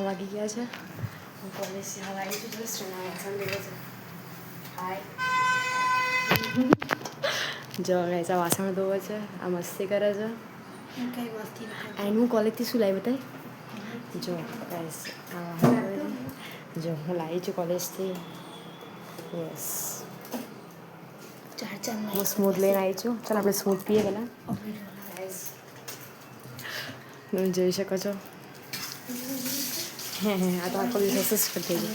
વાગી ગયા છે. હું કોલેજથી હવે આવી છું જસ્ટ અને એક્ઝામ દેવા છે. હાય જો ગાઈસ આ વાસણ ધોવે છે, આ મસ્તી કરે છે. એન્ડ હું કોલેજથી શું લાવી બતાવી જો ગાઈસ જો હું લાવી છું કોલેજથી યસ હું સ્મૂથ લઈને આવી છું. ચાલ આપણે સ્મૂથ પીએ પહેલાં. તમે જોઈ શકો છો. આ તો આખો દિવસ સસ્પેન્ડ થઈ ગયો.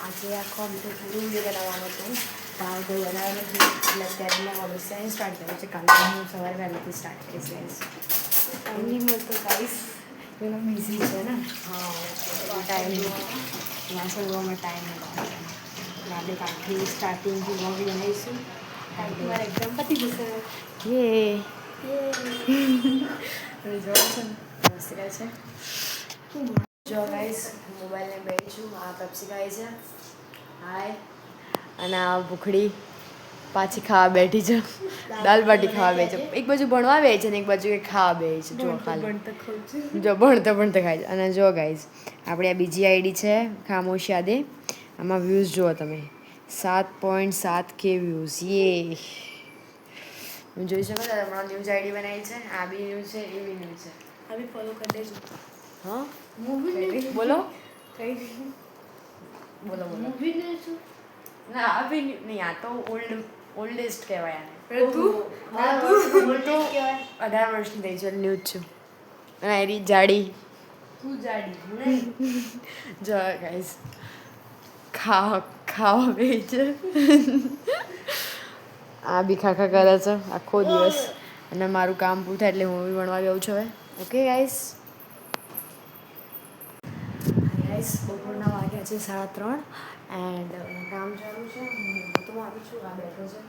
આજે આખો બધું થોડું બનાવવાનું હતું. દાળ કોઈ બનાવે નથી એટલે અત્યારે મેં કોલેજ સાયન્સ સ્ટાર્ટ કર્યું છે. કાલે હું સવારે વહેલાથી સ્ટાર્ટ કરીશ સાયન્સ. એમની મળતો ગાઈસ પેલો બિઝી છે ને ટાઈમ વાસણ ધોવામાં ટાઈમ નથી. એટલે આપણે કાલથી સ્ટાર્ટિંગથી વ્લોગ બનાવીશું. કાલથી મારે એક્ઝામ પતી જશે. યે હવે જોવા છે ને મસ્ત રહે છે. જો ગાઈસ મોબાઈલને બેઠી છું. આ પેપ્સી ખાઈ છે. હાય અને આ ભૂખડી પાછી ખાવા બેઠી છે. દાલ બાટી ખાવા બે છે. એક બાજુ ભણવા બે છે ને એક બાજુ એ ખાવા બે છે. જો ખાલી જો ભણતા ખાય છે. અને જો ગાઈસ આપણી આ બીજી આઈડી છે ખામોશ યાદે. આમાં વ્યૂઝ જુઓ તમે 7.7K વ્યૂઝ. યે જોઈ શકો છો. હમણાં ન્યૂઝ આઈડી બનાવી છે. આ બી ન્યૂઝ છે એ બી ન્યૂઝ છે. આ બી ફોલો કરી દેજો. હા બોલો બોલો ના આ બી નહીં. આ તો ઓલ્ડેસ્ટ કહેવાય. તું 18 વર્ષની થઈ છે ન્યૂઝ છું. અને એરી જાડી તું જાડી જો ગાઈસ ખાવા બે છે. આ બી ખાખા કરે છે આખો દિવસ. અને મારું કામ પૂરું થાય એટલે હું બી ભણવા જાઉં છું હવે. ઓકે ગાઈસ બપોરના વાગ્યા છે 3:30 એન્ડ કામ ચાલુ છે. હું તો આવી છું. આ બેઠો છે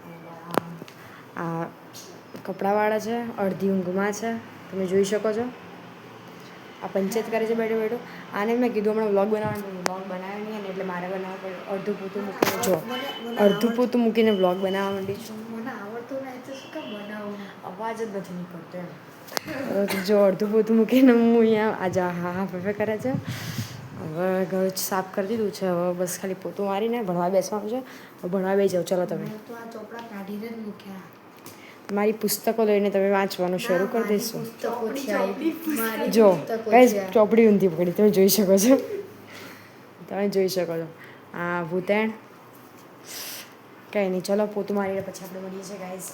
એન્ડ આ કપડાવાળા છે. અડધી ઊંઘમાં છે. તમે જોઈ શકો છો. આ પંચાયત કરે છે બેઠો બેઠો. આને મેં કીધું હમણાં વ્લોગ બનાવવાનું. વ્લોગ બનાવ્યો નહીં ને એટલે મારે બનાવવું પડે. અડધું પોતું મૂકીને જો અડધું પોતું મૂકીને વ્લોગ બનાવવા માંડી છું. મને આવડતું નહીં તો શું કામ બનાવું. અવાજ જ નથી નીકળતો એમ. જો અડધું પોતું મૂકીને હું અહીંયા આજે હા કરે છે. હવે ઘર સાફ કરી દીધું છે. હવે બસ ખાલી પોતું મારીને ભણવા બેસવાનું છે. ભણવા બેસી જાઓ. ચાલો તમે તો આ ચોપડા કાઢીને જ મૂક્યા. મારી પુસ્તકો લઈને તમે વાંચવાનું શરૂ કરી દઈશું. જો ગાઈસ ચોપડી ઊંધી પકડી તમે જોઈ શકો છો. આ ભૂતેણ કંઈ નહીં. ચલો પોતું મારીને પછી આપણે મળીએ છીએ ગાઈસ.